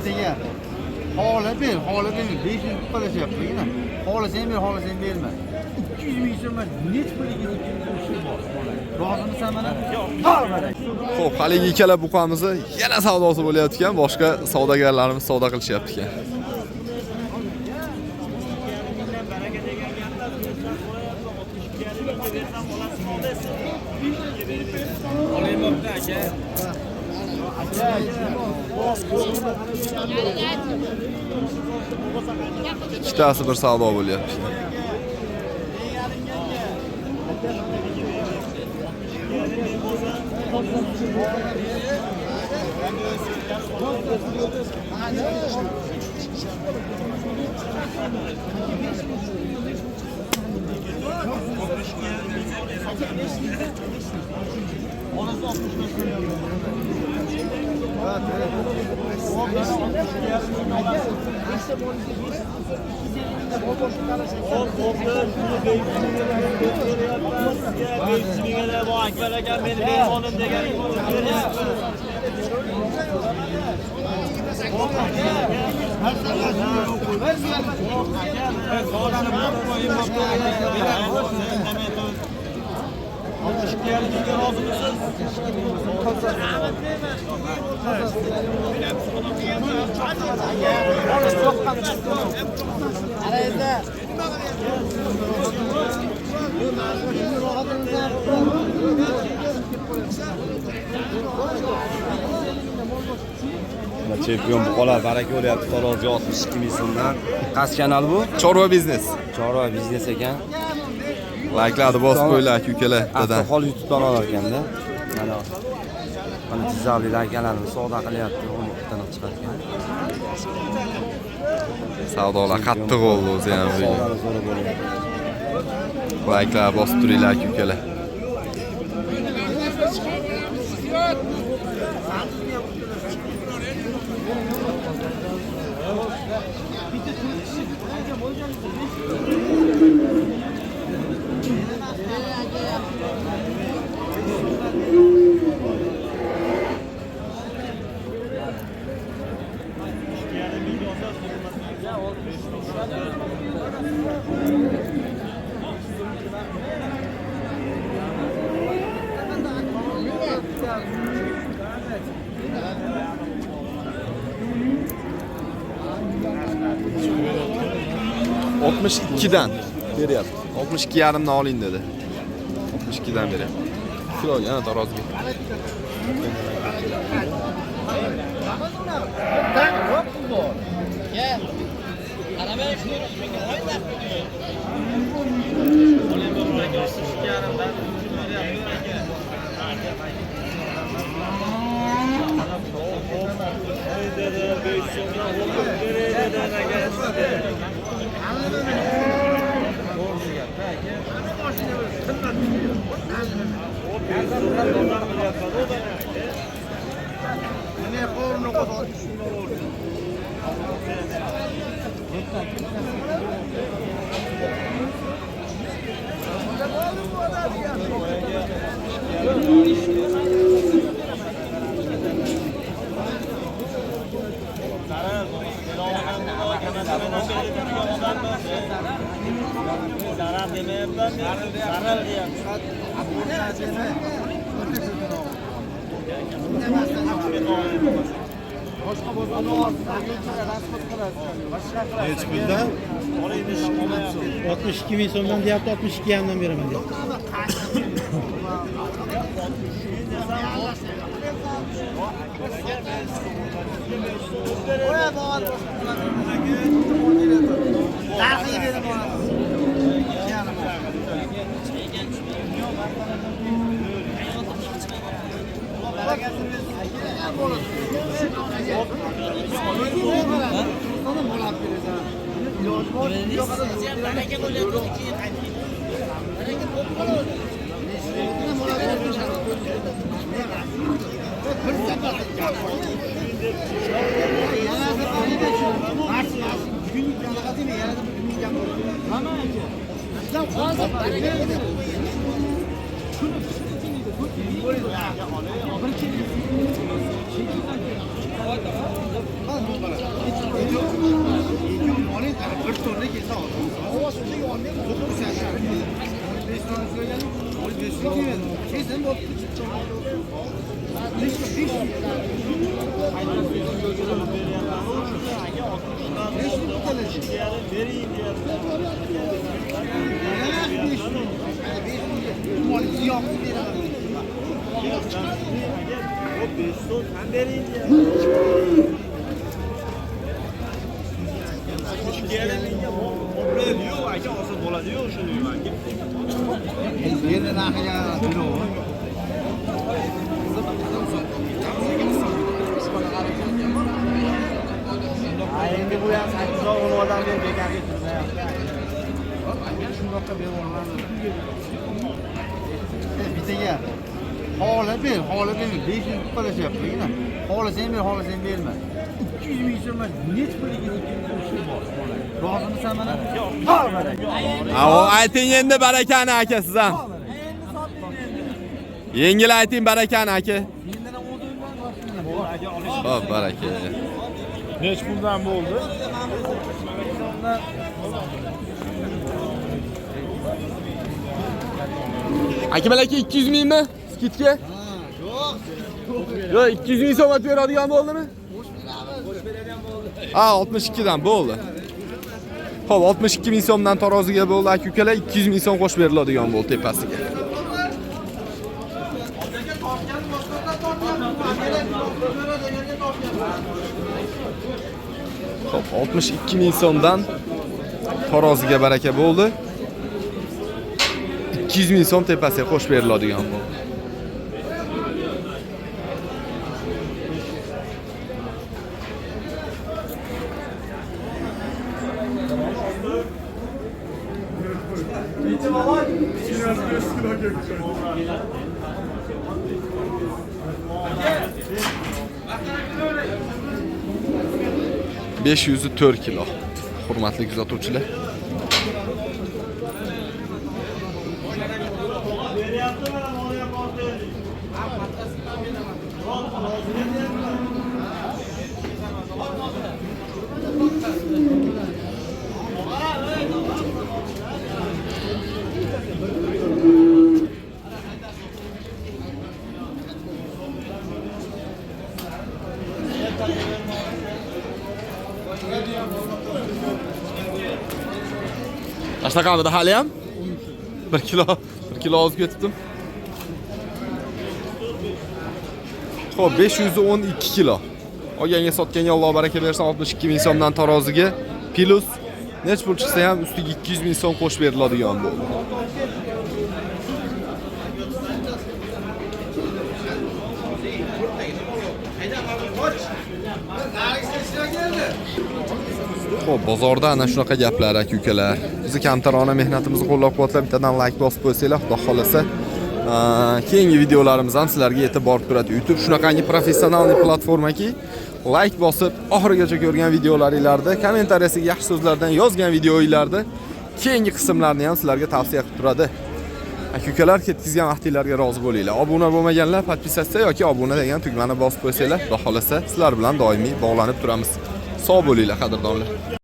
ertaga xohlab ber, xohlab berma. 500 qolashyapti yine. Xohlasang ber, xohlasang berma. 200 ming so'm necha pulga rozimisan mana? Xo'p, haligi ikkala buqamizni yana savdosi bo'layotgan ekan, boshqa savdogarlarimiz savdo qilishyapti ekan. İkkitasi bir savdo bo'lyapti. Chempion buqalar baraka bo'lyapti. Tarozi 62 ming so'mdan. Qaysi kanal bu? Chorva biznes. Chorva biznes ekan. Like'larni bosib qo'yinglar ukalar. Avtofol YouTube'dan olar ekanda. Mana tizimli akalarimiz savdo qilyapti, o'rmoqdan chiqargan. Savdolar qattiq bo'ldi o'zi ham. Like'lar bosib turinglar ukalar. Dan beryapti. 62,5 dan oling dedi. 62 dan beryapti. Kilo yana taroziga. Neç puldan? 62 ming so'mdan deyapti, 62 dan beraman deyapti. Kesin bu. Yerine nahiye biro. Endi bu ham 810 odam berib bekarga turmayapti. Shundoqqa berib olaman. Bitaga xola ber, 500 qolashyapti yana. Xolasang ber, xolasang berma. 200 ming so'm net puliga o'sha bor. Rozimisan mana? Bor mana. O ayting endi barakani aka siz ham. Yengil ayting barakani aka. Mendan 10 bor. Xo'p, baraka. Nech puldan bo'ldi? Aka malaka 200 mingmi? Skitga? Yo'q. Yo'q, 200 ming so'm beradigan bo'ldimi? Ha, 62 dan bo'ldi. Xo'p, 62 ming so'mdan taroziga bo'ldi aka ukalar, 200 ming so'm qo'shib beriladigan bo'ldi tepasiga. Xo'p, 62 ming so'mdan taroziga baraka bo'ldi. 200 ming so'm tepasiga qo'shib beriladigan bo'ldi. ...504 kilo. Hurmatli kuzatuvchilar. Tashlaqamidi hali ham? 1 kilo ozib ketibdim. Xo'p, 512 kilo. Olganga sotganga Alloh baraka bersin, 62 ming so'mdan taroziga plus nech pul chiqsa ham ustiga 200 ming so'm qo'shib beriladigan bo'ldi. Xo'p, bozorda ana shunaqa gaplar aka-ukalar. Bizni kamtarona mehnatimizni qo'llab-quvvatlab bittadan like bosib qo'ysanglar, xudo xolasa, keyingi videolarimiz ham sizlarga yetib borib turadi. YouTube shunaqangi professionalniy platformaki, like bosib, oxirigacha ko'rgan videolaringizda, kommentariyasiga yaxshi so'zlardan yozgan videoingizda keyingi qismlarni ham sizlarga tavsiya qilib turadi. Aka-ukalar, ketkizgan vaqtingizlarga rozi bo'linglar. Obuna bo'lmaganlar podpisatsiya yoki obuna degan tugmani bosib qo'ysanglar, xudo xolasa, sizlar bilan doimiy bog'lanib turamiz. Sog' bo'linglar, qadrdonlar.